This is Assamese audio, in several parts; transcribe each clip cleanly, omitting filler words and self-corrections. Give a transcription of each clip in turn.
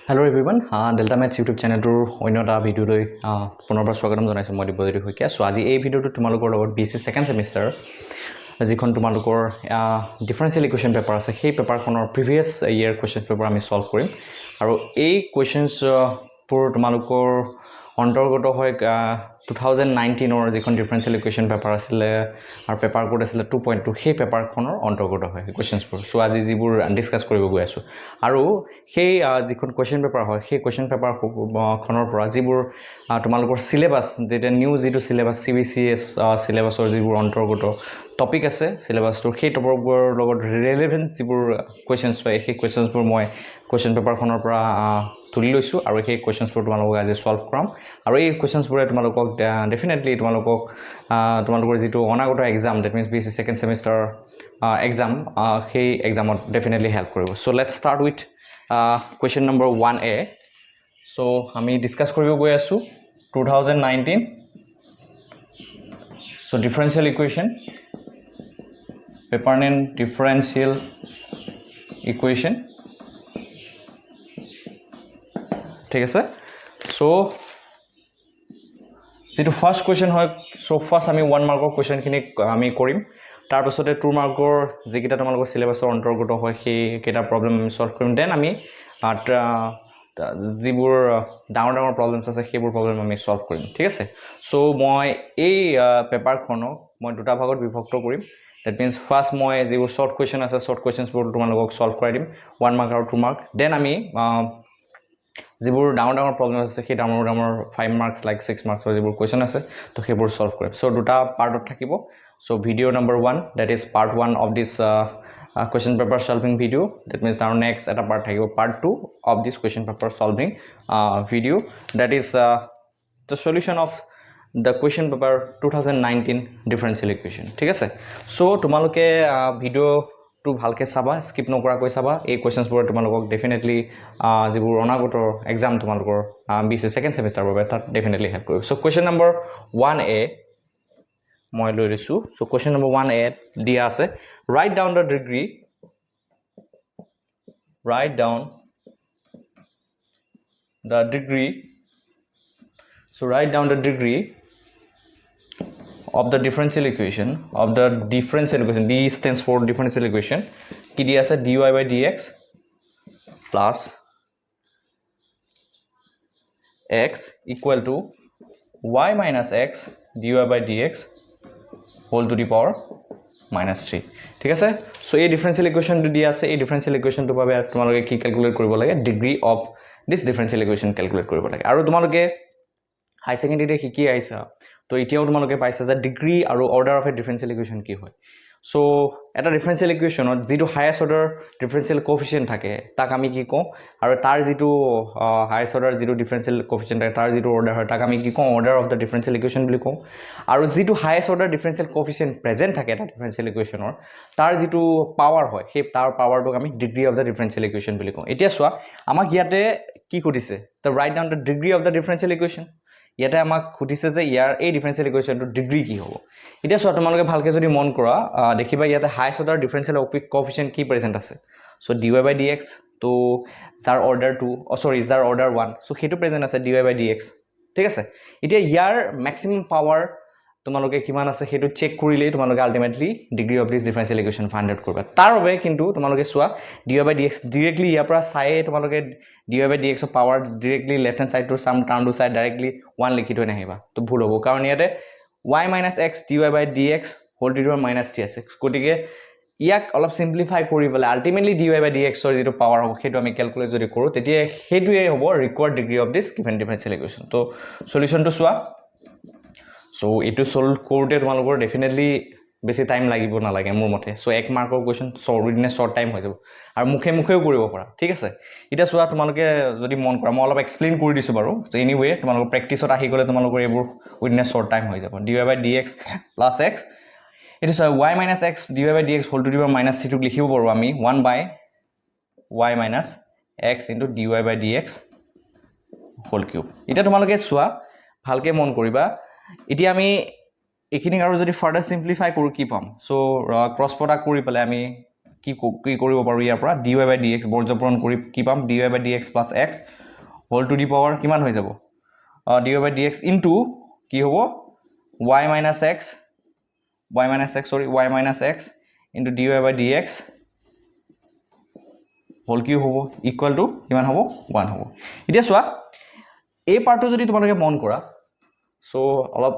Hello everyone, Delta Maths YouTube channel tour oinota video loi punorbar swagatam janaisu moi Dibojyoti hoike. So aji ei video tu tumalokor logot BC second semester jikhon tumalokor differential equation paper ase sei paper khonor previous year question paper ami solve korim aru ei questions pur tumalokor অন্তৰ্গত হয় 2019 or যিখন ডিফাৰেনশিয়েল ইকুৱেশ্যন পেপাৰ আছিল আৰু পেপাৰ কোড আছিল 2.2 সেই পেপাৰখনৰ অন্তৰ্গত হয় কোৱেশ্চনছবোৰ সো আজি যিবোৰ ডিসকাস কৰিব গৈ আছো আৰু সেই যিখন কোৱেশ্চন পেপাৰ হয় সেই কোৱেশ্চন পেপাৰ খনৰ পৰা যিবোৰ তোমালোকৰ সিলেবাস যেটা নিউ যিটো সিলেবাস CBCS সিলেবাসৰ যিবোৰ অন্তৰ্গত টপিক আছে সিলেবাসটোৰ সেই টপিকবোৰ লগত ৰিলেভেন্ট যিবোৰ কোৱেশ্চনছ পায় সেই কোৱেশ্চনছবোৰ মই কোৱেশ্চন পেপাৰ খনৰ পৰা তুলি লৈছো আৰু সেই কোৱেশ্চনছবোৰ তোমালোকক আজি সলভ কৰাম আৰু এই কোৱেশ্চনছবোৰে তোমালোকক ডেফিনেটলি তোমালোকৰ যিটো অনাগত exam that means BC second semester exam সেই এক্সামত ডেফিনেটলি হেল্প কৰিব so let's start with question number 1A so আমি ডিসকাস কৰিব গৈ আছো 2019 so differential equation paper name differential equation ঠিক আছে so যেটো ফার্স্ট কোয়েশ্চন হয় সো ফার্স্ট আমি 1 মাৰ্কৰ কোয়েশ্চন খিনি আমি কৰিম তাৰ পাছতে 2 মাৰ্কৰ যেকিটা তোমালোকৰ সিলেবাসৰ অন্তৰ্গত হয় সেই কেটা প্ৰবলেম সলভ কৰিম দেন আমি যিবোৰ ডাঙৰ প্ৰবলেমছ আছে সেইবোৰ প্ৰবলেম আমি সলভ কৰিম ঠিক আছে সো মই এই পেপাৰখনক মই দুটা ভাগত বিভক্ত কৰিম দ্যাট মিন্স ফাৰ্স্ট মই যিবোৰ শৰ্ট কোয়েশ্চন আছে শৰ্ট কোয়েশ্চনছবোৰ তোমালোকক সলভ কৰাই দিম 1 মাৰ্ক আৰু 2 মাৰ্ক দেন আমি যিবোৰ ডাঙৰ প্ৰবলেম আছে সেই ডাঙৰ 5 মাৰ্কস লাইক 6 মাৰ্কসৰ যিবোৰ কোয়েশ্চন আছে তো সেইবোৰ সলভ কৰিম সো দুটা পাৰ্টত থাকিব so video number 1 that is part 1 of this question paper solving video that means our next at a part thakibo part 2 of this question paper solving video that is the solution of the question paper 2019 differential equation ঠিক আছে so তোমালোকে video to ভালকে চাবা স্কিপ নকৰা কৈ চাবা এই কোৱেশ্চনছ বোৰ তোমালোকক ডেফিনেটলি যিবোৰ অনাগত এক্সাম তোমালোকৰ BC সেকেন্ড সেমিস্টাৰ বাবে তাত ডেফিনেটলি হেল্প কৰিব so question number 1A মই লৈ লৈছো so question number 1A দিয়া আছে write down the degree so write down the degree of the differential equation D stands for differential equation কি দিয়া আছে dy by dx plus x equal to y minus x dy by dx whole to the power minus 3 ঠিক আছে সো এই ডিফারেন্সিয়াল ইকুয়েশন টো দিয়া আছে এই ডিফারেন্সিয়াল ইকুয়েশন টো বাবে তোমালোকে কি ক্যালকুলেট কৰিব লাগে degree of this differential equation calculate কৰিব লাগে আৰু তোমালোকে হাই সেকেন্ডাৰীতে কি আইছা তো এতিয়াও তোমালোকে পাইছা যে ডিগ্ৰী আৰু অৰ্ডাৰ অফ এ ডিফাৰেন্সিয়াল ইকুয়েশন কি হয় সো এটা ডিফাৰেন্সিয়াল ইকুয়েশনত যেটো হাইয়েস্ট অৰ্ডাৰ ডিফাৰেন্সিয়াল কোএফিশিয়েন্ট থাকে তাক আমি কি কওঁ আৰু তাৰ যেটো হাইয়েস্ট অৰ্ডাৰ যেটো ডিফাৰেন্সিয়াল কোএফিশিয়েন্ট থাকে তাৰ যেটো অৰ্ডাৰ হয় তাক আমি কি কওঁ অৰ্ডাৰ অফ দা ডিফাৰেন্সিয়াল ইকুয়েশন বুলি কওঁ আৰু যেটো হাইয়েস্ট অৰ্ডাৰ ডিফাৰেন্সিয়াল কোএফিশিয়েন্ট প্ৰেজেন্ট থাকে এটা ডিফাৰেন্সিয়াল ইকুয়েশনৰ তাৰ যেটো পাৱাৰ হয় সেই তাৰ পাৱাৰটোক আমি ডিগ্ৰী অফ দা ডিফাৰেন্সিয়াল ইকুয়েশন বুলি কওঁ এতিয়া চোৱা আমাক ইয়াতে কি কৰিছে the write down the degree of the differential equation ইয়াতে আমাক খুদিছে যে ইয়াৰ এই ডিফাৰেন্সিয়াল ইকুয়েশনটো ডিগ্ৰী কি হ'ব এতিয়া চোৱা তোমালোকে ভালকে যদি মন কৰা দেখিবা ইয়াতে হাইয়েস্ট অৰ্ডাৰ ডিফাৰেন্সিয়াল কোএফিশিয়েন্ট কি প্ৰেজেন্ট আছে সো dy by dx তো যাৰ অৰ্ডাৰ 2 যাৰ অৰ্ডাৰ 1 সো হেতু প্ৰেজেন্ট আছে dy by dx ঠিক আছে এতিয়া ইয়াৰ ম্যাক্সিমাম পাৱাৰ তোমালোকে কিমান আছে হেতু চেক কৰিলে তোমালোকে ultimately degree of this differential equation find out কৰিবা তাৰ বাবে কিন্তু তোমালোকে চোৱা dy by dx ডাইৰেক্টলি ইয়াৰ পৰা চাই তোমালোকে dy by dx of power directly left hand side to some term to side directly 1 লিখি থৈ নাহিবা তো ভুল হ'ব কাৰণ ইয়াতে y minus x dy by dx whole to the power minus 3 আছে গতিকে ইয়াক অলপ সিম্পলিফাই কৰিবলে আলটিমেটলি dy by dx ৰ যেটো পাৱাৰ হ'ব হেতু আমি ক্যালকুলেট যদি কৰো তেতিয়া হেতুয়ে হ'ব required degree of this given differential equation তো সলিউশনটো চোৱা সো এটো সলভ কৰোতে তোমালোকৰ ডেফিনেটলি বেছি টাইম লাগিব না লাগে মোৰ মতে সো 1 মাৰ্কৰ question solve within a short time হৈ যাব আৰু মুখেও কৰিব পাৰা ঠিক আছে এটা চোৱা তোমালোকে যদি মন কৰা মই অলপ এক্সপ্লেইন কৰি দিছো বাৰু তো এনিৱে তোমালোকৰ প্ৰেক্টিছত আহি গলে তোমালোকৰ এইবোৰ উইদিন এ শৰ্ট টাইম হৈ যাব dy by dx plus x it is y minus x dy by dx whole to the power minus 3 টো লিখিব পাৰো আমি 1 by y minus x into dy by dx whole cube এটা তোমালোকে চোৱা ভালকে মন কৰিবা এতিয়া আমি এখিনি আৰু যদি ফাৰ্দাৰ সিম্পলিফাই কৰো কি পাম সো ক্ৰস প্ৰডাক্ট কৰি পেলে আমি কি কৰিব পাৰো ইয়াৰ পৰা dy by dx বৰ্জপূৰণ কৰি কি পাম dy by dx plus x whole to the power কিমান হৈ যাব dy by dx into কি হ'ব y minus x into dy by dx whole cube হ'ব equal to কিমান হ'ব 1 হ'ব এতিয়া চোৱা এই পাৰ্টটো যদি তোমালোকে মন কৰা সো অলপ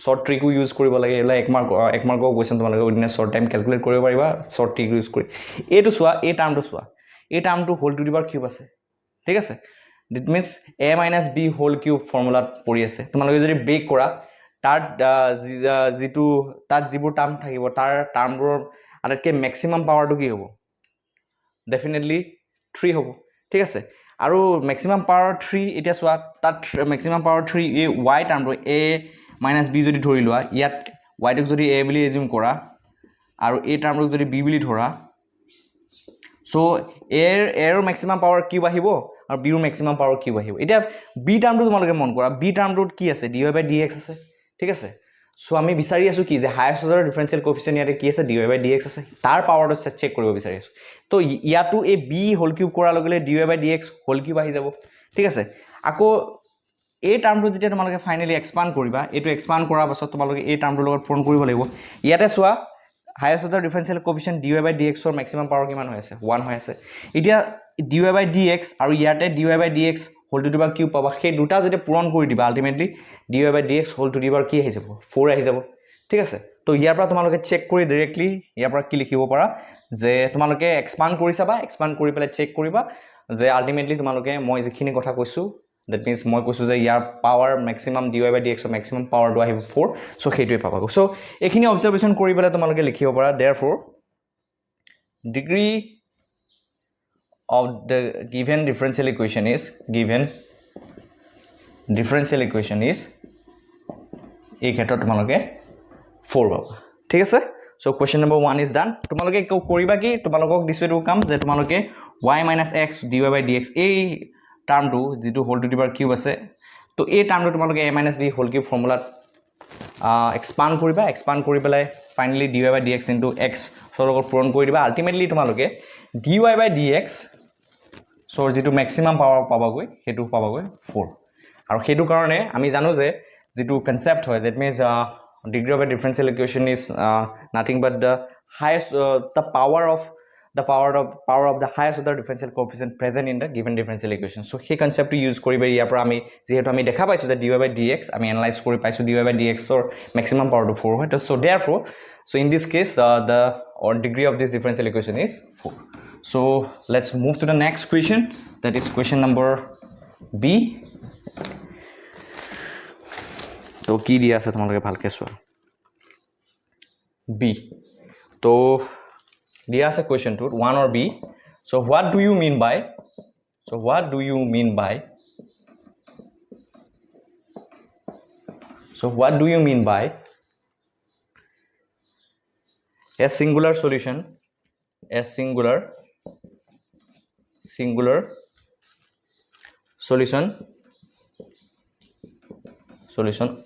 শৰ্ট ট্ৰিক ইউজ কৰিব লাগে এলা এক মাৰ্কৰ কোৱেশ্চন তোমালোকে উইদিন শৰ্ট টাইম ক্যালকুলেট কৰিব পাৰিবা শৰ্ট ট্ৰিক ইউজ কৰি এইটো চোৱা এই টাৰ্মটো whole to the power cube আছে ঠিক আছে that means a - b whole cube ফৰ্মুলাত পৰি আছে তোমালোকে যদি ব্ৰেক কৰা তাৰ যিটো তাত যিবোৰ টাৰ্ম থাকিব তাৰ টাৰ্মবোৰৰ আটাইতকৈ ম্যাক্সিমাম পাৱাৰটো কি হ'ব ডেফিনেটলি 3 হ'ব ঠিক আছে আৰু ম্যাক্সিমাম পাৱাৰ 3 এতিয়া চোৱা তাত ম্যাক্সিমাম পাৱাৰ 3 এই y টাৰ্মটো a - b যদি ধৰি লোৱা ইয়াত y টোক যদি a বুলি এজিউম কৰা আৰু a টাৰ্মটোক যদি b বুলি ধৰা সো a এৰ ম্যাক্সিমাম পাৱাৰ কিউব আহিব আৰু b ৰ ম্যাক্সিমাম পাৱাৰ কিউব আহিব এতিয়া b টাৰ্মটো তোমালোকে মন কৰা b টাৰ্মটোত কি আছে dy by dx আছে ঠিক আছে সো আমি বিচাৰি আছো কি যে হাইয়েস্ট অৰ্ডাৰ ডিফাৰেন্সিয়েল কোএফিচিয়েন্ট ইয়াতে কি আছে dy by dx আছে তাৰ পাৱাৰটো চেক কৰিব বিচাৰি আছো তো ইয়াটো এই b হোল কিউব কৰা লগে dy by dx whole cube আহি যাব ঠিক আছে আকৌ এই টাৰ্মটো যেতিয়া তোমালোকে ফাইনালি এক্সপান্ড কৰিবা এটো এক্সপান্ড কৰাৰ পাছত তোমালোকে এই টাৰ্মটোৰ লগত পূৰণ কৰিব লাগিব ইয়াতে চোৱা highest order differential coefficient dy by dx ৰ ম্যাক্সিমাম পাৱাৰ কিমান হৈ আছে 1 হৈ আছে এতিয়া dy by dx আৰু ইয়াতে dy by dx whole to the power cube পাবা সেই দুটা যদি পূৰণ কৰি দিবা ultimately dy by dx whole to the power কি আহি যাব 4 আহি যাব ঠিক আছে তো ইয়াৰ পৰা তোমালোকে চেক কৰি ডাইৰেক্টলি ইয়াৰ পৰা কি লিখিব পাৰা যে তোমালোকে এক্সপান্ড কৰিছা বা এক্সপান্ড কৰি পেলাই চেক কৰিবা যে আলটিমেটলি তোমালোকে মই যিখিনি কথা কৈছো that means মই কৈছো যে ইয়াৰ power maximum dy by dx ৰ ম্যাক্সিমাম পাৱাৰটো আহিব 4 সো সেইটোৱে পাবা সো এখিনি অবজাৰভেশন কৰি পেলাই তোমালোকে লিখিব পাৰা therefore degree of the given differential equation is এই ক্ষেত্ৰত তোমালোকে 4 পাবা ঠিক আছে so question number 1 is done তোমালোকে কৰিবা কি তোমালোকক দিছো এটো কাম যে তোমালোকে y - x dy by dx এই টাৰ্মটো যেটো whole to the power cube আছে তো এই টাৰ্মটো তোমালোকে a - b হোল কিউব ফৰ্মুলাত এক্সপান্ড কৰি পেলাই finally dy by dx into x সৰগত পূৰণ কৰি দিবা আলটিমেটলি তোমালোকে dy by dx সো যেটো ম্যাক্সিমাম পাৱাৰ পাবাগৈ হেতু পাবাগৈ 4 আৰু হেতু কাৰণে আমি জানো যে যেটো কনসেপ্ট হয় that means degree of a differential equation is nothing but the highest the power of the highest order differential coefficient present in the given differential equation so he concept to use koribe ইয়াৰ পৰা আমি যেহেতু আমি দেখা পাইছো যে dy by dx আমি এনালাইজ কৰি পাইছো dy by dx or maximum power to 4 হয় so therefore so in this case the degree of this differential equation is 4 so let's move to the next question that is question number b তো কি দিয়া আছে তোমালোকে ভালকে চোৱা b তো দিয়া আছে question 2 1 or b so what do you mean by a singular solution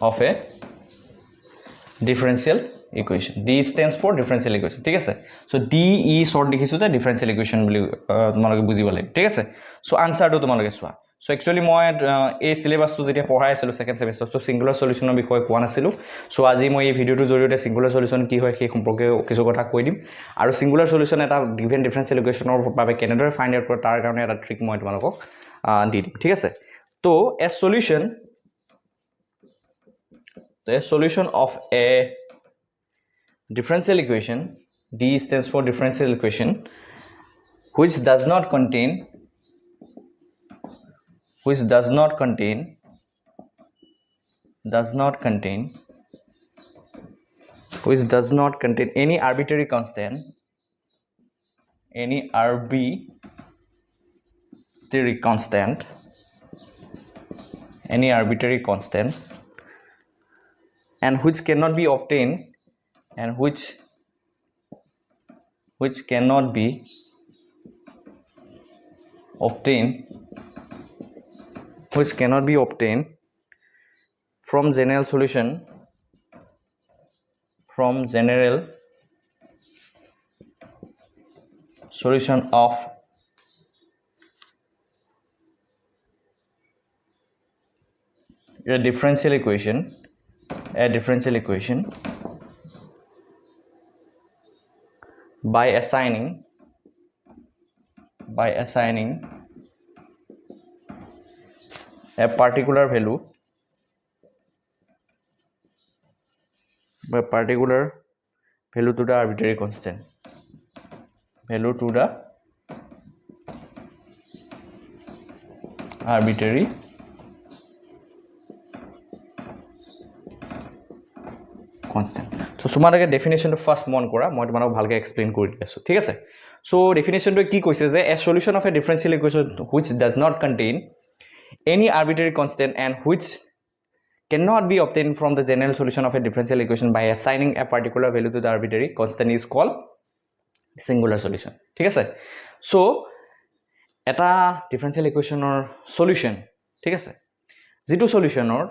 of a differential equation d stands for differential equation ঠিক আছে so d e short দেখিছো তে differential equation বুলি তোমালোকে বুজিব লাগে ঠিক আছে so answer টো তোমালোকে চোৱা so actually মই এই syllabus টো যেতিয়া পঢ়াই আছিল second semester so singular solution ৰ বিষয়ে কোৱা নাছিলো so আজি মই এই ভিডিওটো জৰিয়তে singular solution কি হয় সেই সম্পৰ্কে কিছু কথা কৈ দিম আৰু singular solution এটা given differential equation ৰ বাবে কেনেদৰে ফাইন্ড আউট কৰে তাৰ কাৰণে এটা ট্ৰিক মই তোমালোকক দি দিম ঠিক আছে তো a solution of a differential equation d stands for differential equation which does not contain any arbitrary constant and which cannot be obtained from general solution solution of a differential equation by assigning a particular value to the arbitrary constant, constant. So তোমালোকে ডেফিনেশনটো ফার্স্ট মন কৰা, মই তোমালোকক ভালকৈ এক্সপ্লেইন কৰি দি আছোঁ, ঠিক আছে? সো ডেফিনেশনটো কি কৈছে যে a solution of a differential equation which does not contain any arbitrary constant and which cannot be obtained from the general solution of a differential equation by assigning a particular value to the arbitrary constant is called singular solution, ঠিক আছে? সো এটা differential equationৰ solution, ঠিক আছে, যিটো solutionৰ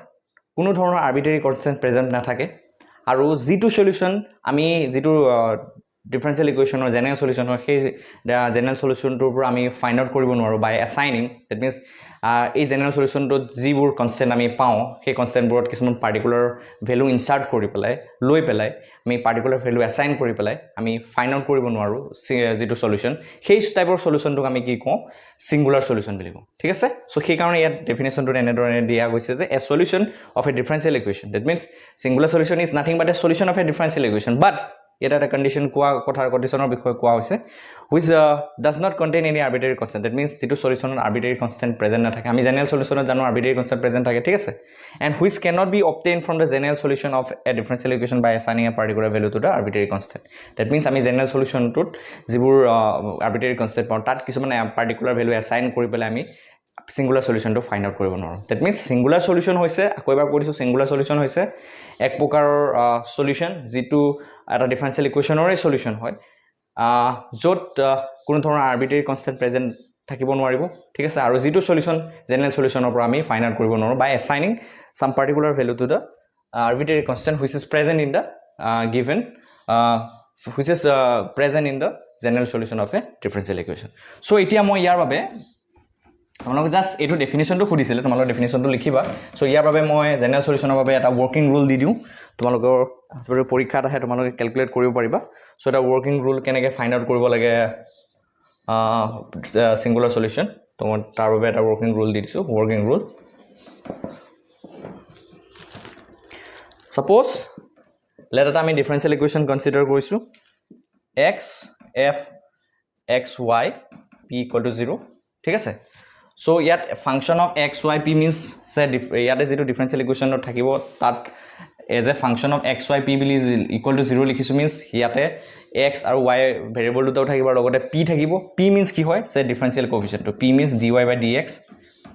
কোনো ধৰণৰ arbitrary constant present নাথাকে আৰু যিটো solution আমি যিটো differential equation or general solution or সেই general solution টোৰ পৰা আমি ফাইন্ড আউট কৰিব নোৱাৰো by assigning, that means এই general solution টো যিবোৰ constant আমি পাওঁ সেই constant বোৰত কিছুমান particular value insert কৰি পেলাই লৈ পেলাই আমি particular value assign কৰি পেলাই আমি ফাইন্ড আউট কৰিব নোৱাৰো যিটো solution, সেই টাইপৰ solution টোক আমি কি কওঁ singular solution বুলি কওঁ, ঠিক আছে? সো সেই কাৰণে ইয়াত ডেফিনেশনটো এনেদৰে দিয়া গৈছে যে a solution of a differential equation, that means singular solution is nothing but a solution of a differential equation, but এটা কন্ডিশন কোৱা কথাৰ কন্ডিশনৰ বিষয়ে কোৱা হৈছে which does not contain any arbitrary constant, that means যিটো solution arbitrary constant present নাথাকে, আমি general solution জানো arbitrary constant present থাকে, ঠিক আছে? and which cannot be obtained from the general solution of a differential equation by assigning a particular value to the arbitrary constant, that means আমি general solution টোত যিবোৰ arbitrary constant পাওঁ তাত কিছুমান particular value assign কৰি পেলাই আমি singular solution to find out কৰিব নোৱাৰো, that means singular solution হৈছে আকৌ এবাৰ কৈছো singular solution হৈছে এক প্ৰকাৰৰ solution যিটো এটা differential equationৰ solution হয় য'ত কোনো ধৰণৰ arbitrary constant present থাকিব নোৱাৰিব, ঠিক আছে? আৰু যিটো solution general solutionৰ পৰা আমি find out কৰিব নোৱাৰো by assigning some particular value to the arbitrary constant which is present in the given present in the general solution of a differential equation. So এতিয়া মই ইয়াৰ বাবে তোমালোকে জাস্ট এইটো ডেফিনেশনটো খুদিছিলে, তোমালোকৰ ডেফিনেশনটো লিখিবা। সো ইয়াৰ বাবে মই জেনাৰেল সলিউশনৰ বাবে এটা ওয়াৰ্কিং ৰুল দি দিওঁ, তোমালোকৰ পৰীক্ষাত আহে তোমালোকে ক্যালকুলেট কৰিব পাৰিবা। সো এটা ওয়াৰ্কিং ৰুল কেনেকৈ ফাইন্ড আউট কৰিব লাগে সিঙ্গুলাৰ সলিউশন, তো মই তাৰ বাবে এটা ওয়াৰ্কিং ৰুল দি দিছোঁ। ওয়াৰ্কিং ৰুল, সাপোজ লেট এটা আমি ডিফাৰেন্সিয়াল ইকুয়েশন কনসিডাৰ কৰিছো x f x y p equal to 0, ঠিক আছে? সো ইয়াত function of x y p means সে ইয়াতে যেটো ডিফারেন্সিয়াল ইকুয়েশন থাকিব তাত as a function of x y p বিলি ইকুয়াল টু 0 লিখিছো, মিন্স ইয়াতে x আৰু y ভেৰিয়েবল দুটাও থাকিব আৰু লগতে p থাকিব। p মিন্স কি হয়, সে differential coefficient, p means dy by dx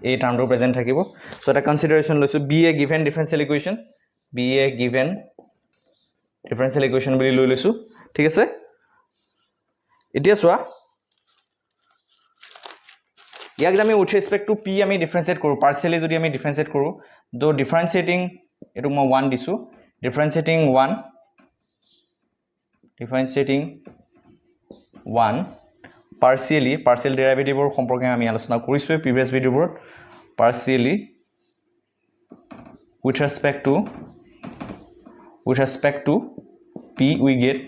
এই টার্মটো প্রেজেন্ট থাকিব। সো এটা কনসিডারেশন লৈছো b a given differential equation, b a given differential equation বুলি লৈ লৈছো, ঠিক আছে? এতিয়া চোৱা ইয়াক আমি উইথ ৰেসপেক্ট টু p আমি ডিফাৰেন্সিয়েট কৰো, পাৰ্সিয়ালি যদি আমি ডিফাৰেন্সিয়েট কৰো, দো ডিফাৰেন্সিয়েটিং এটো মই 1 দিছো, ডিফাৰেন্সিয়েটিং 1 পাৰ্সিয়াল ডেৰিভেটিভৰ সম্পৰ্কে আমি আলোচনা কৰিছো প্ৰিভিয়াস ভিডিওবোৰত। Partially with respect to p we get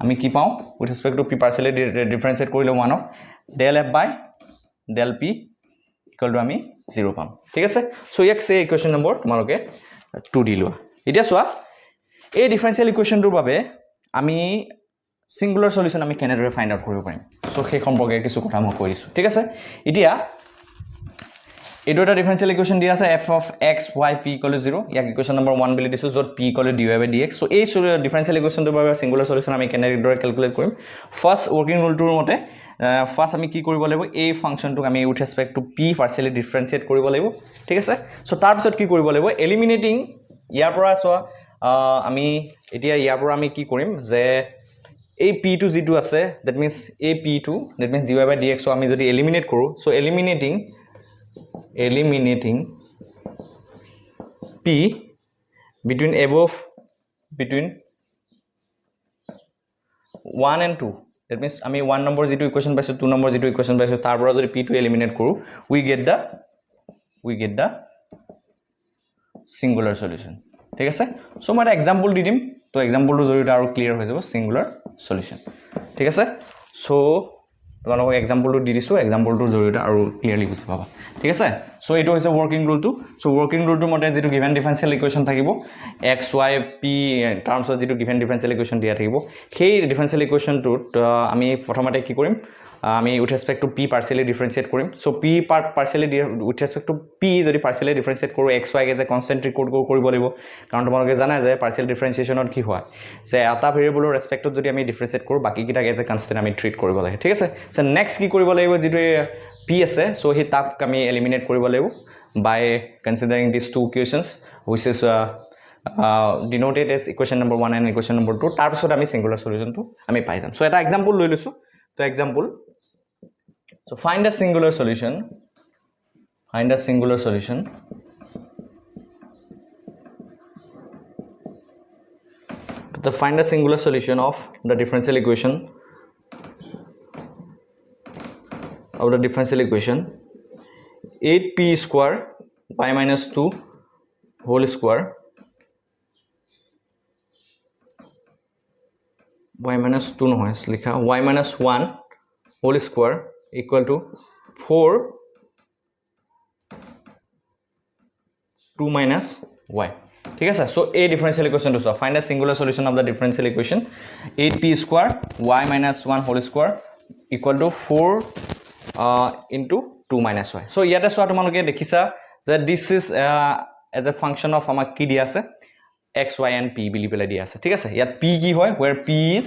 আমি কি পাও with respect to p partially differentiate কৰিলে 1 ক del f by del p equal to আমি 0 পাম, ঠিক আছে? সো ইয়াক সে ইকুয়েশন নম্বৰ তোমালোকে 2 দি লোৱা। এতিয়া চোৱা এই ডিফাৰেন্সিয়াল ইকুয়েশনটোৰ বাবে আমি সিঙ্গুলাৰ সলিউশন আমি কেনেদৰে ফাইন্ড আউট কৰিব পাৰিম, সো সেই সম্পৰ্কে কিছু কথা মই কৈ দিছো, ঠিক আছে? এতিয়া এইটো এটা ডিফারেন্সিয়াল ইকুয়েশন দিয়া আছে f of x y p equal to 0, ইয়াক ইকুয়েশন নম্বৰ 1 বুলি দিছো য'ত p equal to dy by dx। So এই ডিফারেন্সিয়াল ইকুয়েশনটোৰ বাবে সিঙ্গুলাৰ সলিউশন আমি কেনেদৰে ক্যালকুলেট কৰিম, ফাৰ্স্ট ওয়াৰ্কিং ৰুলটোৰ মতে ফাৰ্স্ট আমি কি কৰিব লাগিব, এই ফাংশনটোক আমি with respect to p partially ডিফাৰেন্সিয়েট কৰিব লাগিব, ঠিক আছে? সো তাৰ পিছত কি কৰিব লাগিব, এলিমিনেটিং ইয়াৰ পৰা চোৱা আমি এতিয়া ইয়াৰ পৰা আমি কি কৰিম যে এই p টো যেটো আছে দ্যাট মিন্স এই p টো that means dy by dx আমি যদি এলিমিনেট কৰো, so eliminating p between 1 and 2, that means আমি 1 নম্বৰ যেটো ইকুৱেশ্যন পাইছো 2 নম্বৰ যেটো ইকুৱেশ্যন পাইছো তাৰ পৰা যদি p টো এলিমিনেট কৰো we get the singular solution ঠিক আছে সো মই এটা এক্সাম্পল দি দিম তো এক্সাম্পলটো জৰিয়তে আৰু ক্লিয়াৰ হৈ যাব singular solution ঠিক আছে সো তোমালোকক এক্সাম্পলটো দি দিছো এক্সাম্পলটোৰ জৰিয়তে আৰু ক্লিয়াৰলি বুজি পাবা ঠিক আছে সো এটো হৈছে ওয়ার্কিং রুলটো সো ওয়ার্কিং রুলটো মতে যেটো গিভেন ডিফারেন্সিয়াল ইকুয়েশন থাকিব x y p terms of যেটো গিভেন ডিফারেন্সিয়াল ইকুয়েশন দিয়া থাকিব সেই ডিফারেন্সিয়াল ইকুয়েশনটোত আমি প্ৰথমতে কি কৰিম আমি with respect to p partially differentiate কৰিম so p partially with respect to p যদি পাৰ্সিয়ালি ডিফাৰেন্সিয়েট কৰো x y কে যে কনস্ট্যান্ট ৰেকৰ্ড কৰিব লাগিব কাৰণ তোমালোকে জানা যে পাৰ্সিয়াল ডিফাৰেন্সিয়েশনত কি হয় যে এটা ভেৰিয়েবলৰ ৰেসপেক্টত যদি আমি ডিফাৰেন্সিয়েট কৰো বাকি কিটাকে যে কনস্ট্যান্ট আমি ট্ৰিট কৰিব লাগে ঠিক আছে সো নেক্সট কি কৰিব লাগিব যেটো p আছে সো হি তাক আমি এলিমিনেট কৰিব লাগিব by considering these two equations which is denoted as equation number 1 and equation number 2 tar pisot ami singular solution to ami pai jam so eta example loi lusu to example so find a singular solution to find a singular solution of the differential equation 8p square y minus 2 whole square y minus 2 no is likha y minus 1 whole square equal to 4 2 minus y ঠিক আছে so a differential equation to find a singular solution of the differential equation 8p square y minus 1 whole square equal to 4 into 2 minus y so yata so tomaloke dekhisa that this is as a function of amar ki dia ase x y and p bili bela dia ase thik ase yat p ki hoy where p is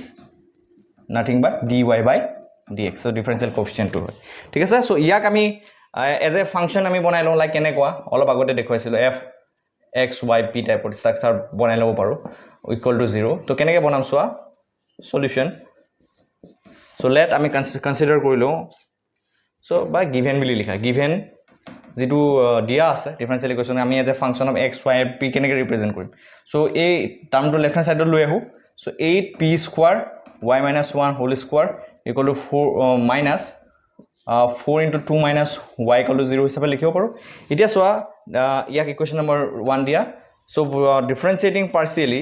nothing but dy by dx so differential coefficient to hoy thik ase so yak ami as a function ami banai lo like kene kwa olop agote dekhoisilo f x y p type of structure banai lo paru equal to 0 to kene ke banam soa solution so let ami consider korilo so by given bili likha given যেটো দিয়া আছে ডিফারেন্সিয়াল ইকুয়েশন আমি as a function of x y p কেনেকে ৰিপ্ৰেজেন্ট কৰিম সো এই টার্মটো লেফট হ্যান্ড সাইডত লৈ আহো so 8p square y minus 1 whole square equal to 4 minus 4 into 2 minus y equal to 0 হিচাপে লিখিব পাৰো এতিয়া সোয়া ইয়াক ইকুয়েশন নম্বৰ 1 দিয়া so differentiating partially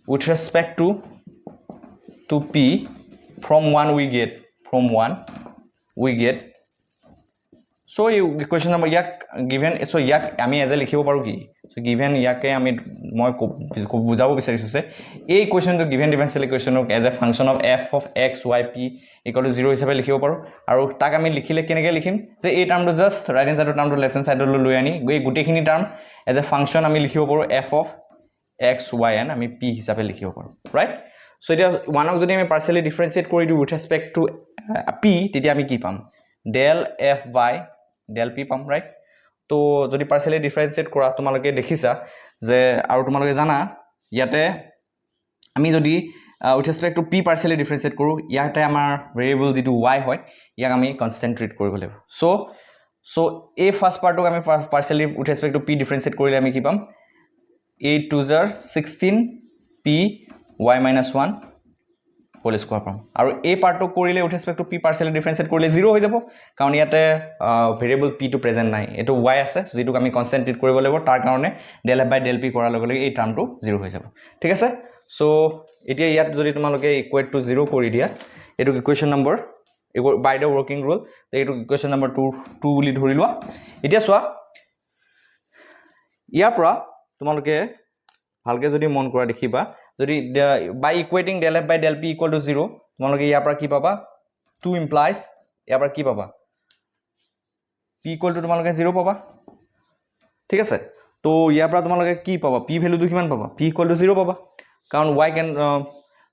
with respect to p from 1 we get so equation number yak given so yak ami as a likhibo paru ki so given yake ami moi bujabo bisarisu se a equation to given differential equation as a function of f of x y p equal to 0 hisabe likhibo paru aru tak ami likhile keneke likhim je a term to just right hand side term to left hand side lo loi ani ei gute khini term as a function ami likhibo paru f of x y and আমি p হিসাবে লিখিব পাৰো ৰাইট সো এটা ওয়ানক যদি আমি পাৰ্সিয়ালি ডিফাৰেন্সিয়েট কৰি দিও উইথ রেসপেক্ট টু p তেতিয়া আমি কি পাম del f by del p পাম রাইট তো যদি পার্সিয়ালি ডিফারেন্সিয়েট কৰা তোমালোকে দেখিছা যে আৰু তোমালোকে জানা ইয়াতে আমি যদি with respect to p partially ডিফাৰেন্সিয়েট কৰো ইয়াতে আমাৰ ভেৰিয়েবল যেটো y হয় ইয়াক আমি কনসেন্ট্ৰেট কৰিব লাগিব সো এই ফাৰ্স্ট পাৰ্টক আমি পাৰ্সিয়ালি উইথ ৰেসপেক্ট টু p ডিফাৰেন্সিয়েট কৰিলে আমি কি পাম 8 2 16 p y minus 1 whole square পাম আৰু এই পাৰ্টটো কৰিলে with respect to p partially ডিফাৰেন্সিয়েট কৰিলে 0 হৈ যাব কাৰণ ইয়াতে ভেৰিয়েবল p টো প্ৰেজেন্ট নাই এটো y আছে যেটো আমি কনসেন্ট্ৰেট কৰিব লাগিব তাৰ কাৰণে del f by del p কৰাৰ লগে লগে এই টাৰ্মটো 0 হৈ যাব ঠিক আছে সো এতিয়া ইয়াত যদি তোমালোকে ইকুৱেট টু 0 কৰি দিয়া এটো equation number by the working rule এটো ইকুৱেশ্যন নম্বৰ 2 বুলি ধৰি লোৱা এতিয়া সোৱা ইয়াৰ পৰা তোমালোকে ভালকে যদি মন কৰা দেখিবা যদি by equating del f by del p equal to 0 তোমালোকে ইয়াৰ পৰা কি পাবা 2 implies ইয়াৰ পৰা কি পাবা p equal to তোমালোকে 0 পাবা ঠিক আছে তো ইয়াৰ পৰা তোমালোকে কি পাবা p ভ্যালুটো কিমান পাবা p equal to 0 পাবা কাৰণ y can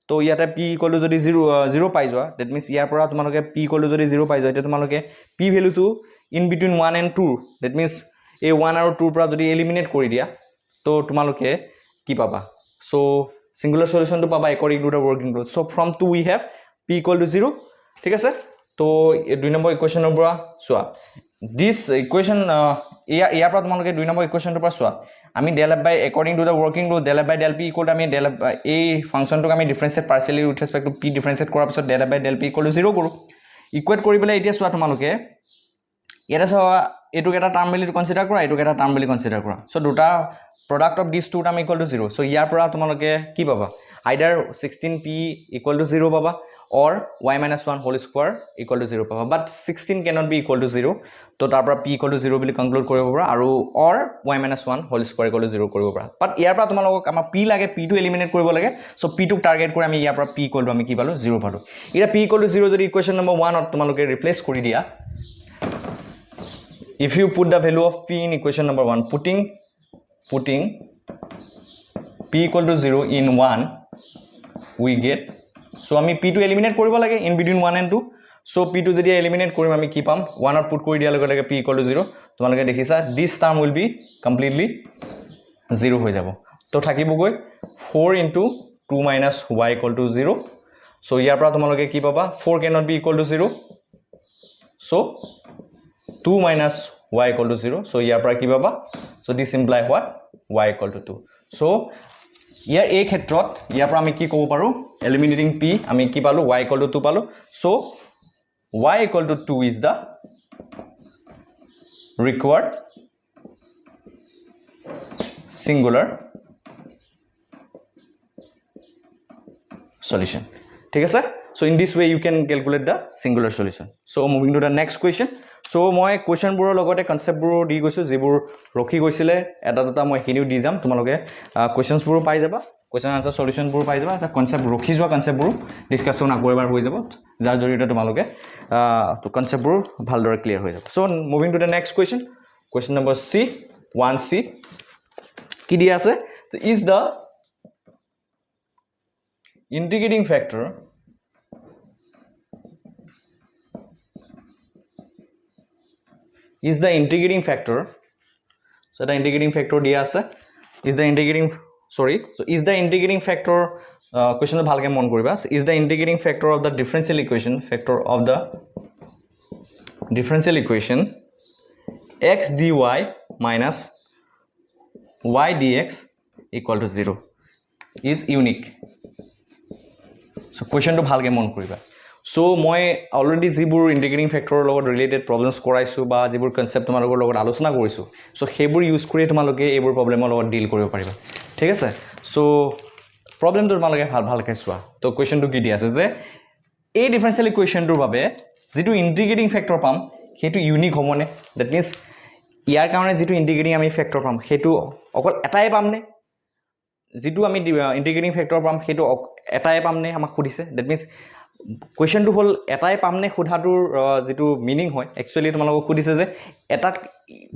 তো ইয়াতে p equal to যদি 0 পাই যোৱা that means ইয়াৰ পৰা তোমালোকে p equal to যদি 0 পাই যোৱা এটা তোমালোকে p ভ্যালুটো in between 1 and 2 that means এই 1 আৰু 2 পৰা যদি এলিমিনেট কৰি দিয়া তো তোমালোকে কি পাবা so singular solution to paba according to the working rule so from 2 we have p equal to 0 ঠিক আছে তো 2 নম্বৰ ইকুৱেশ্যনৰ পৰা চোৱা দিস ইকুৱেশ্যন ইয়াৰ পৰা তোমালোকে 2 নম্বৰ ইকুৱেশ্যনটোৰ পৰা চোৱা আমি del f by according to the working rule del f by del p equal to আমি del f এই ফাংচনটোক আমি ডিফাৰেন্সিয়েট পাৰ্শিয়ালি উইথ ৰেসপেক্ট টু p ডিফাৰেন্সিয়েট কৰাৰ পিছত del f by del p equal to 0 কৰো ইকুৱেট কৰিবলৈ এতিয়া চোৱা তোমালোকে এটা চোৱা এটুক এটা টাৰ্ম বুলি কনসিডাৰ কৰা এটুক এটা টাৰ্ম বুলি কনসিডাৰ কৰা সো দুটা product of these two term equal to 0 so ইয়াৰ পৰা তোমালোকে কি পাবা either 16p equal to 0 পাবা or y minus 1 whole square equal to 0 পাবা but 16 cannot be equal to 0 তো তাৰ পৰা p equal to 0 বুলি কনক্লুড কৰিব পাৰা আৰু or y minus 1 whole square equal to 0 কৰিব পাৰা but ইয়াৰ পৰা তোমালোকক আমাৰ p লাগে p টো এলিমিনেট কৰিব লাগে so p টোক টাৰ্গেট কৰি আমি ইয়াৰ পৰা p equal to আমি কি পালো 0 পালো এটা p equal to 0 যদি ইকুৱেশ্যন নম্বৰ 1 ত তোমালোকে ৰিপ্লেস কৰি দিয়া if you put the value of p in equation number 1 putting p equal to 0 in 1 we get so ami p to eliminate koribo lage in between 1 and 2 so p to jodi eliminate korim ami ki pam 1 or put kori dia lage p equal to 0 tomaloke dekhisa this term will be completely 0 hoy jabo to thakibo goi 4 into 2 minus y equal to 0 so yar pra tomaloke ki paba 4 cannot be equal to 0 so 2 minus y equal to 0 so here pra ki baba so this imply what y equal to 2 so here a khetrot here pra ami ki kobo paru eliminating p ami ki palu y equal to 2 palu so y equal to 2 is the required singular solution ঠিক আছে so in this way you can calculate the singular solution so moving to the next question so মই question বুৰৰ লগতে concept বুৰ দি গৈছো যিবোৰ ৰখি গৈছিলে এটা দুটা মই হিনিউ দি যাম তোমালোকে questions বুৰ পাই যাবা question answer solution বুৰ পাই যাবা concept ৰখি যোৱা concept বুৰ discussion আকৌ এবাৰ হৈ যাব যাৰ জৰিয়তে তোমালোকে তো concept বুৰ ভালদৰে ক্লিয়াৰ হৈ যাব so moving to the next question number c 1c কি দিয়া আছে so is the integrating factor is the integrating factor so the integrating factor dia ase is the integrating sorry so is the integrating factor question to bhalke mon koriba is the integrating factor of the differential equation x dy minus y dx equal to 0 is unique so question to bhalke mon koriba so মই অলৰেডি জিবুৰ ইন্টিগ্ৰেটিং ফ্যাক্টৰৰ লগত ৰিলেটেড প্ৰবলেমছ কৰাইছো বা জিবুৰ কনসেপ্ট তোমালোকৰ লগত আলোচনা কৰিছো সো হেবোৰ ইউজ কৰি তোমালোকে এইবোৰ প্ৰবলেমৰ লগত ডিল কৰিব পাৰিবা ঠিক আছে সো প্ৰবলেমটো তোমালোকে ভালকৈ চোৱা তো কোৱেশ্চনটো কি দিয়া আছে যে এই ডিফাৰেন্সিয়েল ইকুৱেশ্যনটোৰ বাবে যেটো ইন্টিগ্ৰেটিং ফ্যাক্টৰ পাম হেতু ইউনিক হ'বনে দ্যাট মিন্স ইয়াৰ কাৰণে যেটো ইন্টিগ্ৰেটিং আমি ফ্যাক্টৰ পাম হেতু অকল এটাই পামনে যেটো আমি ইন্টিগ্ৰেটিং ফ্যাক্টৰ পাম হেতু এটাই পামনে আমাক খুদিছে that means question to hol etai pamne khudhatur jitu meaning hoy actually tumalok khudise je eta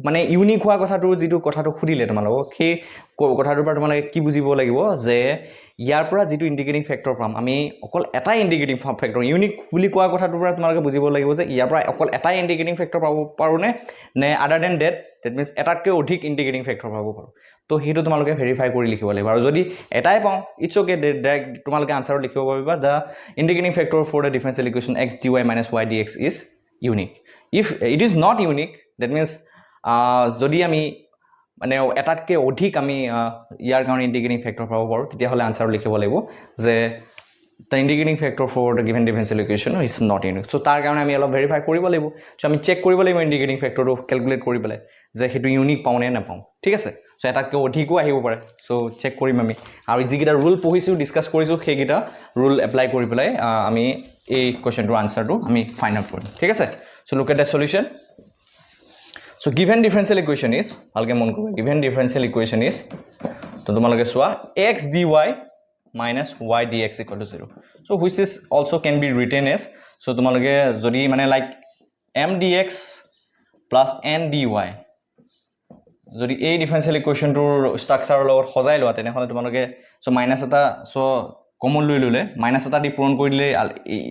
mane unique hua kotha tu jitu kotha tu khudile tumalok he kotha tu par tumalok ki bujibo lagibo je yar pora jitu integrating factor pam ami okol etai integrating factor unique buli koa kotha tu par tumalok bujibo lagibo je yar pora okol etai integrating factor pabo paru ne other than that means etatke odhik integrating factor pabo paru তো হেতু তোমালোকে ভেৰিফাই কৰি লিখিব লাগিব আৰু যদি এটাই পাও ইটস ওকে ডাইৰেক্ট তোমালোকে আনসাৰ লিখিব পাৰিবা the integrating factor for the differential equation x dy minus y dx is unique if it is not unique that means যদি আমি মানে এটাতকে অধিক আমি ইয়াৰ কাৰণে ইন্টিগ্ৰেটিং ফ্যাক্টৰ পাব পাৰো তেতিয়া হলে আনসাৰ লিখিব লাগিব যে the integrating factor for the given differential equation is not unique so tar karone ami alop verify koribo laibo so ami check koribo laibo integrating factor to calculate kori bele je hetu unique paune na pau thik ase so eta ke odhiko ahibo pare so check korim ami aru jigita rule pohisu discuss korisu hegita rule apply kori belai ami ei question to answer to ami find out korim thik ase so look at the solution so given differential equation is halke mon kobe given differential equation is to tomaloke swa x dy minus y dx equal to 0 so which is also can be written as so tomaloke jodi mane like m dx plus n dy jodi a differential equation to structure logot hojai loa tene hole tomaloke so minus eta so common loi lule minus eta di puron kori dile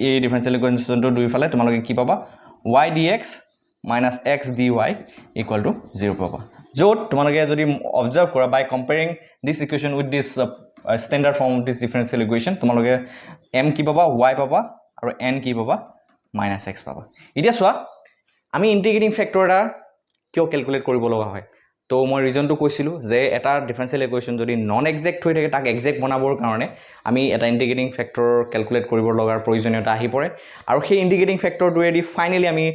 a differential equation to dui fale tomaloke ki paba y dx minus x dy equal to 0 paba jot tomaloke jodi observe kora by comparing this equation with this standard form of this differential equation tomaloke m ki paba y paba aru n ki paba minus x পাবা এতিয়া চোৱা আমি ইণ্টিগ্ৰেটিং ফেক্টৰ এটা কিয় কেলকুলেট কৰিব লগা হয় তো মই ৰিজনটো কৈছিলোঁ যে এটা ডিফাৰেনচিয়েল ইকুৱেশ্যন যদি নন এক্সেক্ট হৈ থাকে তাক এক্সেক্ট বনাবৰ কাৰণে আমি এটা ইণ্টিগ্ৰেটিং ফেক্টৰ কেলকুলেট কৰিব লগাৰ প্ৰয়োজনীয়তা আহি পৰে আৰু সেই ইণ্টিগ্ৰেটিং ফেক্টৰটোৱেদি ফাইনেলি আমি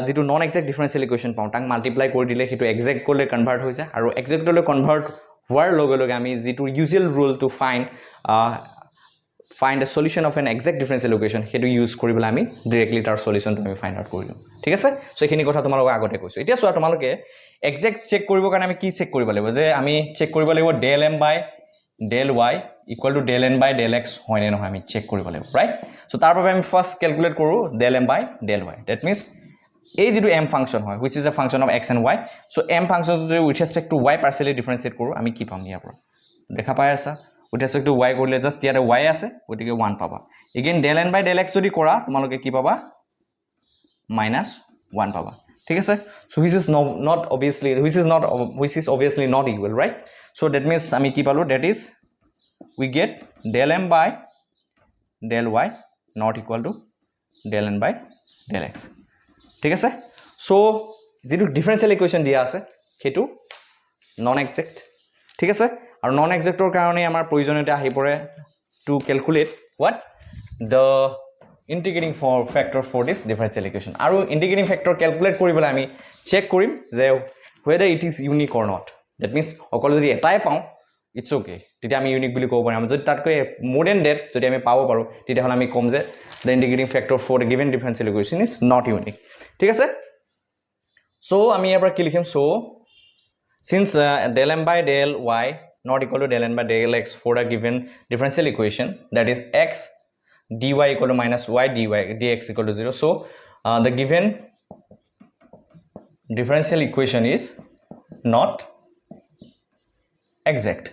যিটো নন এক্সেক্ট ডিফাৰেনচিয়েল ইকুৱেশ্যন পাওঁ তাক মাল্টিপ্লাই কৰি দিলে সেইটো এক্সেক্টলৈ কনভাৰ্ট হৈ যায় আৰু এক্সেক্টলৈ কনভাৰ্ট হোৱাৰ লগে লগে আমি যিটো usual rule to find a solution of an exact differential equation হেতু ইউজ কৰিবলৈ আমি ডাইৰেক্টলি তাৰ সলিউশনটো আমি ফাইন্ড আউট কৰি লম ঠিক আছে সো এখিনি কথা তোমালোকক আগতে কৈছো এতিয়া চোৱা তোমালোকে এক্সাক্ট চেক কৰিবৰ কাৰণে আমি কি চেক কৰিব লাগিব যে আমি চেক কৰিব লাগিব del m by del y equal to del n by del x হয় নে নহয় আমি চেক কৰিব লাগিব ৰাইট সো তাৰ বাবে আমি ফাৰ্স্ট ক্যালকুলেট কৰো del m by del y that means এই যেটো m ফাংশন হয় which is a function of x and y so m function with respect to y partially differentiate কৰো আমি কি পাম ইয়াৰ পৰা দেখা পাই আছা with respect to y কৰিলে just ইয়াতে y আছে গতিকে 1 পাবা again del n by del x যদি কৰা তোমালোকে কি পাবা -1 পাবা ঠিক আছে so which is obviously not equal right so that means আমি কি পালো that is we get del m by del y not equal to del n by del x ঠিক আছে so যেটো ডিফাৰেনশিয়েল ইকুৱেশ্যন দিয়া আছে হেতু নন এক্সাক্ট ঠিক আছে আৰু নন এক্সাক্টৰ কাৰণে আমাৰ প্ৰয়োজনীয়তা আহি পৰে to calculate what the integrating factor for this differential equation আৰু integrating factor calculate কৰিবলৈ আমি চেক কৰিম যে whether it is unique or not that means অকল যদি এটাই পাও it's okay তেতিয়া আমি ইউনিক বুলি ক'ব পাৰিম যদি তাতকৈ more than that যদি আমি পাব পাৰো তেতিয়া হলে আমি কম যে the integrating factor for a given differential equation is not unique ঠিক আছে so আমি ইয়াৰ পৰা কি লিখিম so since del m by del y not equal to del n by del x for a given differential equation that is x dy equal to minus y dx equal to 0 so the given differential equation is not exact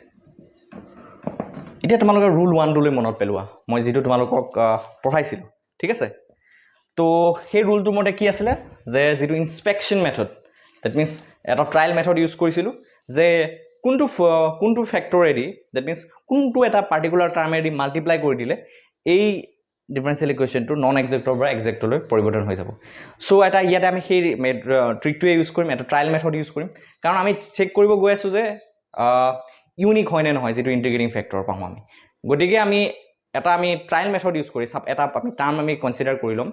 এতিয়া তোমালোকৰ rule 1 লৈ মনত পেলোৱা মই যেটো তোমালোকক পঢ়াইছিল ঠিক আছে তো সেই ৰুলটো মতে কি আছিল যে যেটো ইনস্পেকশন মেথড that means এটা ট্রায়াল মেথড ইউজ কৰিছিল যে কোনটো ফ্যাক্টৰেদি that means কোনটো এটা পাৰ্টিকুলাৰ টাৰ্মেদি মাল্টিপ্লাই কৰি দিলে এই ডিফাৰেনশিয়েল ইকুৱেশ্যনটো নন এক্সাক্টৰ পৰা এক্সাক্টলৈ পৰিৱৰ্তন হৈ যাব সো এটা ইয়াতে আমি সেই ট্ৰিকটো ইউজ কৰিম এটা ট্ৰায়াল মেথড ইউজ কৰিম কাৰণ আমি চেক কৰিব গৈ আছো যে ইউনিক হয় নে নহয় যেটো ইন্টিগ্ৰেটিং ফ্যাক্টৰ পাম আমি গতিকে আমি ট্ৰায়াল মেথড ইউজ কৰি এটা আমি টাৰ্ম আমি কনসিডাৰ কৰি লম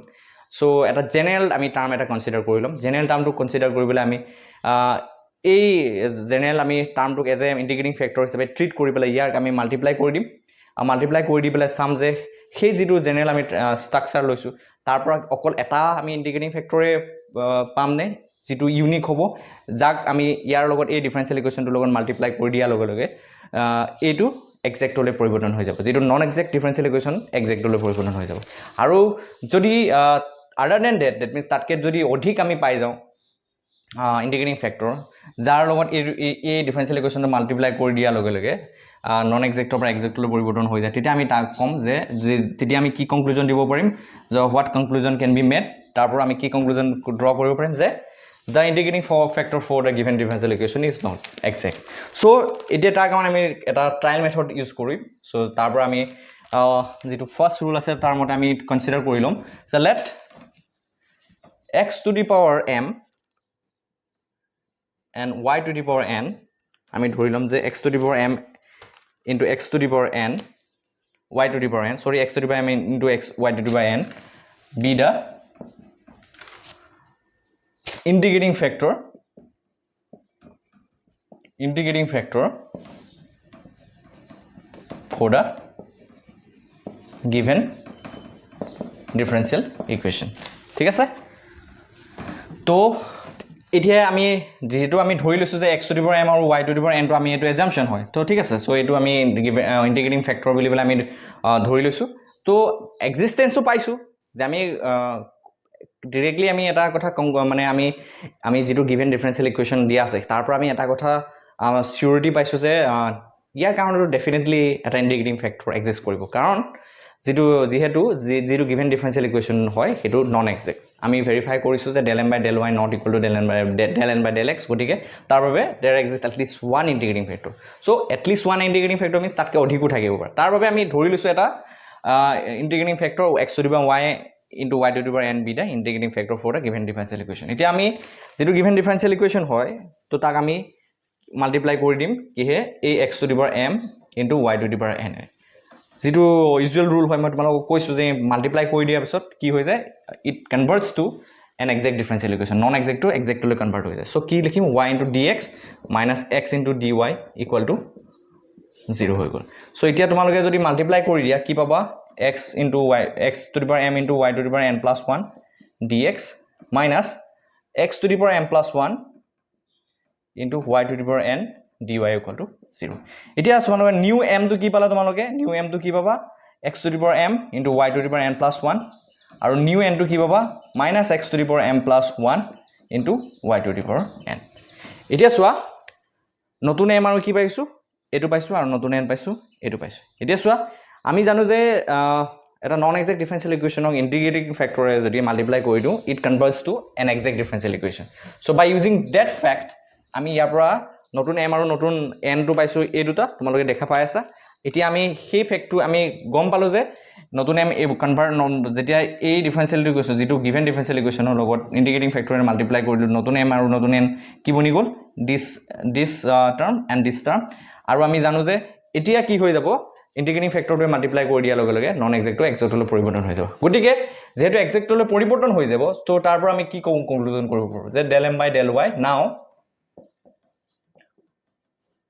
সো এটা জেনাৰেল আমি টাৰ্ম এটা কনসিডাৰ কৰি লম জেনাৰেল টাৰ্মটো কনসিডাৰ কৰিবলৈ আমি এই জেনাৰেল আমি টাৰ্মটোক এজ এ ইন্টিগ্ৰেটিং ফ্যাক্টৰ হিচাপে ট্ৰিট কৰি পেলাই ইয়াক আমি মাল্টিপ্লাই কৰি দিম মাল্টিপ্লাই কৰি দি পেলাই সাম যে সেই যেটো জেনাৰেল আমি স্ট্ৰাকচাৰ লৈছো তাৰ পৰা অকল এটা আমি ইন্টিগ্ৰেটিং ফ্যাক্টৰে পাম নে যেটো ইউনিক হ'ব যাক আমি ইয়াৰ লগত এই ডিফাৰেনশিয়েল ইকুৱেশ্যনটোৰ লগত মাল্টিপ্লাই কৰি দিয়াৰ লগে লগে এটো এক্সাক্টলৈ পৰিৱৰ্তন হৈ যাব যেটো নন এক্সাক্ট ডিফাৰেনশিয়েল ইকুৱেশ্যন এক্সাক্টলৈ পৰিৱৰ্তন হৈ যাব আৰু যদি other than that means তাতকে যদি অধিক আমি পাই যাও ইন্টিগ্ৰেটিং ফ্যাক্টৰ যাৰ লগত এই ডিফাৰেনশিয়েল ইকুৱেশ্যনটো মাল্টিপ্লাই কৰি দিয়াৰ লগে লগে নন এক্সাক্টৰ পৰা এক্সাক্টলৈ পৰিৱৰ্তন হৈ যায় তেতিয়া আমি তাক কম যে তেতিয়া আমি কি কনক্লুজন দিব পাৰিম যে what conclusion can be made তাৰ পৰা আমি কি কনক্লুজন ড্ৰ কৰিব পাৰিম যে the integrating factor for the given differential equation is not exact so এতিয়া তাৰ কাৰণে আমি এটা ট্ৰায়াল মেথড ইউজ কৰিম সো তাৰ পৰা আমি যেটো ফাৰ্স্ট ৰুল আছে তাৰ মতে আমি কনসিডাৰ কৰি লম so let x to the power m and y to the power n আমি ধৰি লম যে x to the power m into x to the power n y to the power n sorry x to the power m into x y to the power n be the integrating factor for the given differential equation ঠিক আছে তো এতিয়া আমি যেটো আমি ধৰি লৈছো যে x to the power m আৰু y to the power n টো আমি এটো assumption হয় তো ঠিক আছে সো এটো আমি ইন্টিগ্ৰেটিং ফ্যাক্টৰ বুলি বলে আমি ধৰি লৈছো তো এক্সিস্টেন্সও পাইছো যে আমি directly আমি এটা কথা মানে আমি যেটো given differential equation দিয়া আছে তাৰ পৰা আমি এটা কথা সিউৰিটি পাইছো যে ইয়াৰ কাৰণটো ডেফিনেটলি এটা ইন্টিগ্ৰেটিং ফ্যাক্টৰ এক্সিষ্ট কৰিব কাৰণ যেহেতু given differential equation হয় হেতু নন এক্সাক্ট আমি ভেৰিফাই কৰিছো যে del m by del y not equal to del n by del x গতিকে তাৰ বাবে there exists at least one integrating factor so at least one integrating factor means তাতকে অধিকও থাকিব পাৰে তাৰ বাবে আমি ধৰি লৈছো এটা integrating factor x to the power y into y to the power n be the integrating factor for the given differential equation. এতিয়া আমি যেটো given differential equation হয় তো তাক আমি মাল্টিপ্লাই কৰি দিম কিহে a x to the power m into y to the power n যেটো ইউজুয়াল রুল হয় মই তোমালোকক কৈছো যে মাল্টিপ্লাই কৰি দিয়াৰ পিছত কি হৈ যায় it converts to an exact differential equation non exact to exact to convert হৈ যায় সো কি লিখিম y into dx minus x into dy equal to 0 হৈ গল সো এতিয়া তোমালোকে যদি মাল্টিপ্লাই কৰি দিয়া কি পাবা x into y x to the power m into y to the power n plus 1 dx minus x to the power m plus 1 into y to the power n dy equal to 0 এতিয়া তোমালোকে নিউ m তো কি পালা তোমালোকে নিউ m তো কি পাবা x to the power m into y to the power n plus 1 আৰু নিউ n তো কি পাবা minus x to the power m plus 1 into y to the power n এতিয়া চোৱা নতুন m আৰু কি পাইছো এটো পাইছো আৰু নতুন n পাইছো এটো পাইছো এতিয়া চোৱা আমি জানো যে এটা নন এক্সাক্ট ডিফাৰেন্সিয়েল ইকুৱেশ্যনক ইন্টিগ্ৰেটিং ফ্যাক্টৰে যদি মাল্টিপ্লাই কৰি দিও it converts to an exact differential equation so by using that fact আমি ইয়াৰ পৰা নতুন m আৰু নতুন n টো পাইছো এই দুটা তোমালোকে দেখা পাই আছা এতিয়া আমি সেই ফ্যাক্টটো আমি গম পালো যে নতুন m এই কনভাৰ্ট যেতিয়া এই ডিফাৰেন্সিয়েল ইকুৱেশ্যন যেটো গিভেন ডিফাৰেন্সিয়েল ইকুৱেশ্যনৰ লগত ইন্টিগ্ৰেটিং ফ্যাক্টৰে মাল্টিপ্লাই কৰিলো নতুন m আৰু নতুন n কি বনি গল this term and this term আৰু আমি জানো যে এতিয়া কি হৈ যাব ইন্টিগ্ৰেটিং ফ্যাক্টৰটো মাল্টিপ্লাই কৰি দিয়াৰ লগে লগে নন এক্সাক্ট টু এক্সাক্ট লৈ পৰিৱৰ্তন হৈ যাব গতিকে যেহেতু এক্সাক্ট লৈ পৰিৱৰ্তন হৈ যাব তো তাৰ পৰা আমি কি কনক্লুজন কৰিব পাৰো যে del m by del y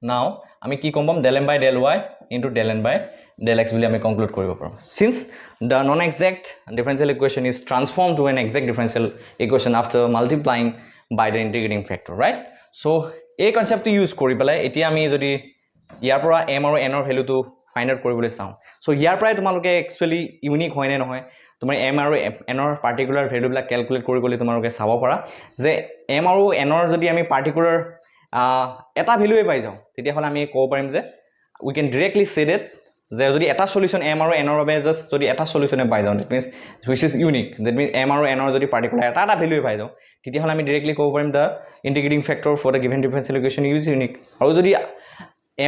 now আমি কি কম del m by del y into del n by del x বুলি আমি কনক্লুড কৰিব পাৰো since the non exact differential equation is transformed to an exact differential equation after multiplying by the integrating factor right so এই কনসেপ্টটো ইউজ কৰি পেলাই এতিয়া আমি যদি ইয়াৰ পৰা m আৰু n ৰ ভ্যালুটো ফাইন্ড আউট কৰিবলৈ চাও সো ইয়াৰ পৰাই তোমালোকে একচুয়ালি ইউনিক হয় নে নহয় তুমি m আৰু n ৰ পাৰ্টিকুলাৰ ভ্যালুবিলাক ক্যালকুলেট কৰি গলি তোমালোকে চাব পাৰা যে m আৰু n ৰ যদি আমি পাৰ্টিকুলাৰ এটা ভ্যালুৱে পাই যাও তেতিয়া হলে আমি ক'ব পাৰিম যে we can directly say that যে যদি এটা সলিউশন m আৰু n ৰ বাবে জাস্ট যদি এটা সলিউশনে পাই যাও that means which is unique that means m আৰু n ৰ যদি পাৰ্টিকুলাৰ এটা ভ্যালুৱে পাই যাও তেতিয়া হলে আমি ডাইৰেক্টলি ক'ব পাৰিম the integrating factor for the given differential equation is unique আৰু যদি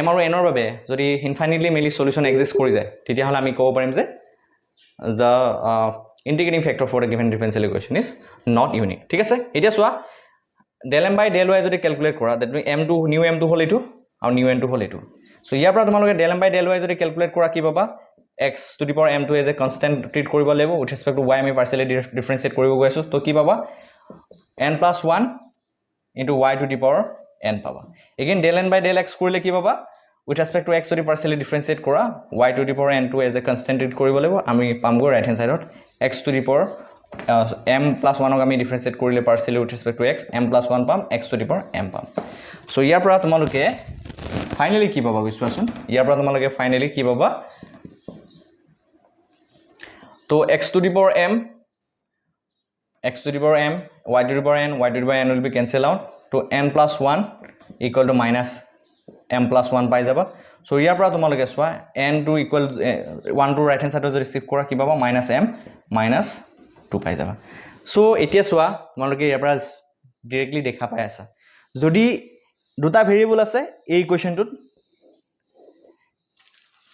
m আৰু n ৰ বাবে যদি ইনফাইনাইটলি মেলি সলিউশন এক্সিস্ট কৰি যায় তেতিয়া হলে আমি ক'ব পাৰিম যে the integrating factor for the given differential equation is not unique ঠিক আছে এতিয়া চোৱা del m by del y যদি ক্যালকুলেট কৰা that means m to new m to হল এটো আৰু new n to হল এটো সো ইয়াৰ পৰা তোমালোকে del m by del y যদি ক্যালকুলেট কৰা কি পাবা x to the power m to as a constant treat কৰিব লাগিব with respect to y আমি পাৰ্সিয়ালি ডিফাৰেন্সিয়েট কৰিব গৈছো তো কি পাবা n plus 1 into y to the power n পাবা again del n by del x কৰিলে কি পাবা with respect to x যদি পাৰ্সিয়ালি ডিফাৰেন্সিয়েট কৰা y to the power n to as a constant treat কৰিব লাগিব আমি পামগৈ ৰাইট হ্যান্ড সাইডত x to the power m plus 1 ক আমি ডিফাৰেন্সিয়েট কৰিলে পাৰ্সিয়ালি with respect to x m plus 1 পাম x to the power m পাম সো ইয়াৰ পৰা তোমালোকে ফাইনালি কি পাবা বিশ্বাসন ইয়াৰ পৰা তোমালোকে ফাইনালি কি পাবা তো x to the power m x to the power m y to the power n y to the power n will be cancel out to n plus 1 equal to minus m plus 1 পাই যাবা সো ইয়াৰ পৰা তোমালোকে সোৱা n to equal 1 to right hand side যদি শিফট কৰা কি পাবা minus m minus 2 পাই যাবা সো এতিয়া সোৱা তোমালোকে ইয়াৰ পৰা ডাইৰেক্টলি দেখা পাই আছা যদি দুটা ভেৰিয়েবল আছে এই ইকুৱেশ্যনটোত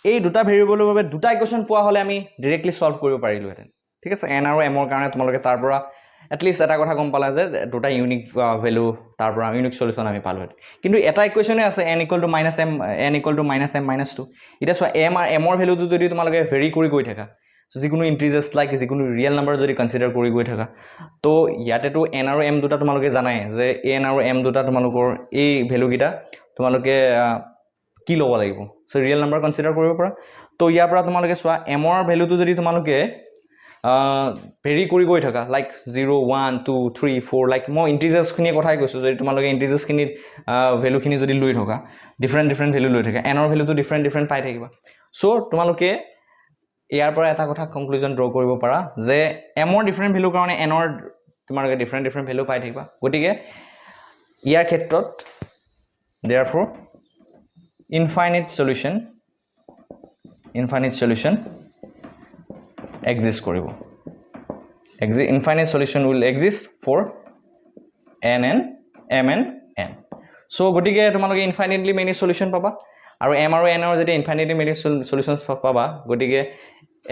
এই দুটা ভেৰিয়েবলৰ বাবে দুটা ইকুৱেশ্যন পোৱা হলে আমি ডাইৰেক্টলি সলভ কৰিব পাৰিলো হেতেন ঠিক আছে n আৰু m ৰ কাৰণে তোমালোকে তাৰ পৰা at least এটা কথা গম পালা যে দুটা ইউনিক ভ্যালু তাৰ পৰা ইউনিক সলিউশন আমি পালো কিন্তু এটা ইকুৱেশ্যনে আছে n = -m n = -m - 2 এটা সো m আৰু m ৰ ভ্যালুটো যদি তোমালোকে ভেৰি কৰি গৈ থাকা সো যিকোনো ইন্টিজাৰ্স লাইক যিকোনো ৰিয়েল নাম্বাৰ যদি কনসিডাৰ কৰি গৈ থাকা তো ইয়াতে তো n আৰু m দুটা তোমালোকে জানাই যে n আৰু m দুটা তোমালোকৰ এই ভ্যালু গিটা তোমালোকে কি ল'ব লাগিব সো ৰিয়েল নাম্বাৰ কনসিডাৰ কৰিব পৰা তো ইয়াৰ পৰা তোমালোকে সোৱা m ৰ ভ্যালুটো যদি তোমালোকে ভেৰি কৰি গৈ থাকা লাইক 0 1 2 3 4 লাইক মই ইন্টিজাৰ্স খিনি কথাই কৈছো যদি তোমালোকে ইন্টিজাৰ্স খিনি ভ্যালু খিনি যদি লৈ থকা ডিফাৰেন্ট ভ্যালু লৈ থকা n ৰ ভ্যালুটো ডিফাৰেন্ট পাই থাকিবা সো তোমালোকে ইয়াৰ পৰা এটা কথা কনক্লুজন ড্ৰ কৰিব পাৰা যে m ৰ ডিফাৰেন্ট ভ্যালু কাৰণে n ৰ তোমালোকে ডিফাৰেন্ট ভ্যালু পাই থাকিবা গটিকে ইয়াৰ ক্ষেত্ৰত therefore infinite solution exist koribo infinite solution will exist for n and m and n so gotike tumalage infinitely many solution paba aru m aru n or jeti infinitely many solutions paba gotike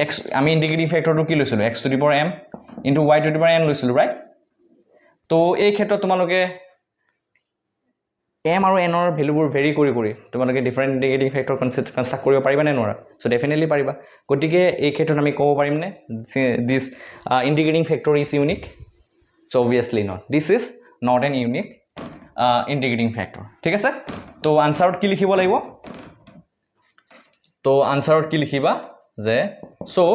x আমি ইন্টিগ্ৰেটিং ফ্যাক্টৰটো কি লৈছিলো x to the power m into y to the power n লৈছিলো ৰাইট তো এই ক্ষেত্ৰত তোমালোকে m আৰু n ৰ ভ্যালুবোৰ ভেৰি কৰি তোমালোকে ডিফাৰেন্ট ইন্টিগ্ৰেটিং ফ্যাক্টৰ কনস্ট্ৰাক্ট কৰিব পাৰিবা নে নোৱাৰা সো ডেফিনেটলি পাৰিবা গতিকে এই ক্ষেত্ৰত আমি ক'ব পাৰিম নে this integrating factor is unique so obviously not this is not an unique integrating factor ঠিক আছে তো আনসাৰত কি লিখিব লাগিব তো আনসাৰত কি লিখিবা যে সো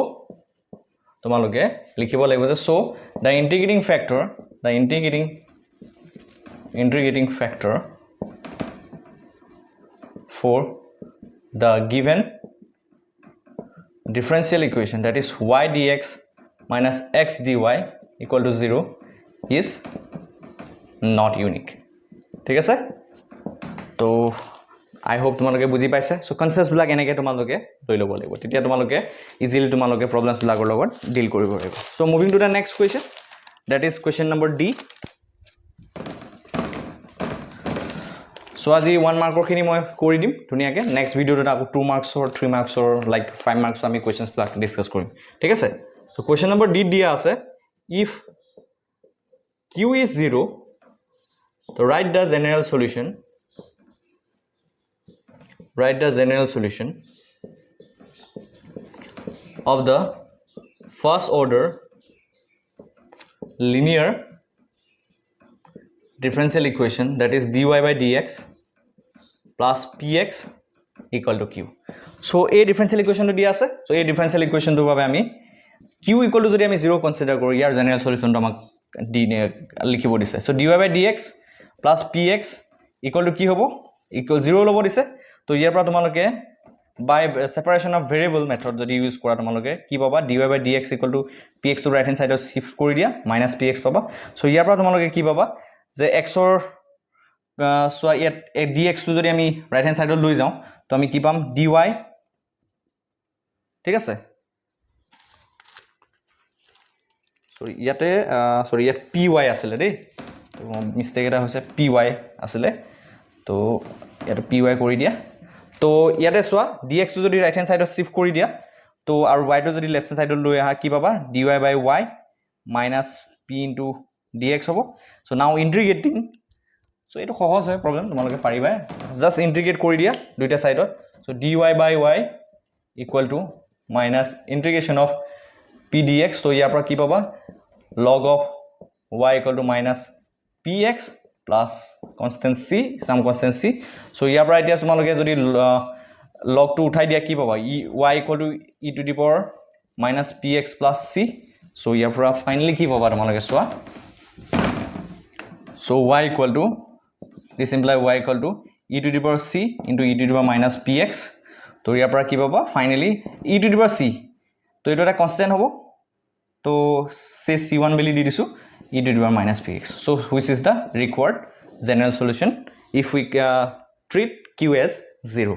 তোমালোকে লিখিব লাগিব যে so the integrating factor for the given differential equation that is y dx minus x dy equal to 0 is not unique ঠিক আছে তো I hope তোমালোকে বুজি পাইছে সো কনসেপ্টস বিলাক এনেকে তোমালোকে লৈ ল'ব লাগিব তেতিয়া তোমালোকে ইজিলি তোমালোকে প্ৰবলেমছ বিলাকৰ লগত ডিল কৰিব পাৰিব so moving to the next question that is question number D so আজি 1 মাৰ্কৰ খিনি মই কৰি দিম ধুনিয়াকে নেক্সট ভিডিওত আকৌ 2 মাৰ্কছ অৰ 3 মাৰ্কছ অৰ লাইক 5 মাৰ্কছ আমি কোৱেশ্চনছ বিলাক ডিসকাস কৰিম ঠিক আছে সো কোৱেশ্চন নম্বৰ D দিয়া আছে if q is 0 so write the general solution of the first order linear differential equation that is dy by dx plus px equal to q so a differential equation to dia ase so a differential equation to babe ami q equal to jodi ami 0 consider koro yar general solution to amak likhibo dise so dy by dx plus px equal to ki hobo equal 0 lobo dise to ইয়াৰ পৰা তোমালোকে by separation of variable method যদি ইউজ কৰা তোমালোকে কি পাবা dy by dx equal to px to right hand side of shift কৰি দিয়া minus px পাবা সো ইয়াৰ পৰা তোমালোকে কি পাবা যে x ৰ সো ইয়াত dx টো যদি আমি right hand side লৈ যাও তো আমি কি পাম dy ঠিক আছে সৰি ইয়াতে সৰি ইয়াত py আছিল দেই তো মিস্টেক এটা হৈছে py আছিল তো ইয়াতে py কৰি দিয়া তো ইয়াতে সোয়া dx টো যদি ৰাইট হ্যান্ড সাইডত শিফট কৰি দিয়া তো আৰু y টো যদি লেফট হ্যান্ড সাইডত লৈ আহা কি পাবা dy by y minus p into dx হ'ব সো নাও ইন্টিগ্ৰেটিং সো এটো সহজ হয় প্ৰবলেম তোমালোকে পাৰিবা জাস্ট ইন্টিগ্ৰেট কৰি দিয়া দুইটা সাইডত so dy by y equal to minus integration of p dx তো ইয়াৰ পৰা কি পাবা log of y equal to minus px plus constant c some constant c so ইয়াৰ পৰা এতিয়া তোমালোকে যদি log টো উঠাই দিয়া কি পাবা y equal to e to the power minus px plus c so ইয়াৰ পৰা ফাইনালি কি পাবা তোমালোকে চোৱা so y equal to this imply y equal to e to the power c into e to the power minus px তো ইয়াৰ পৰা কি পাবা finally e to the power c তো এটা এটা কনস্ট্যান্ট হ'ব তো সে c1 বুলি দি দিছো e to the power minus px so which is the required general solution if we treat q as 0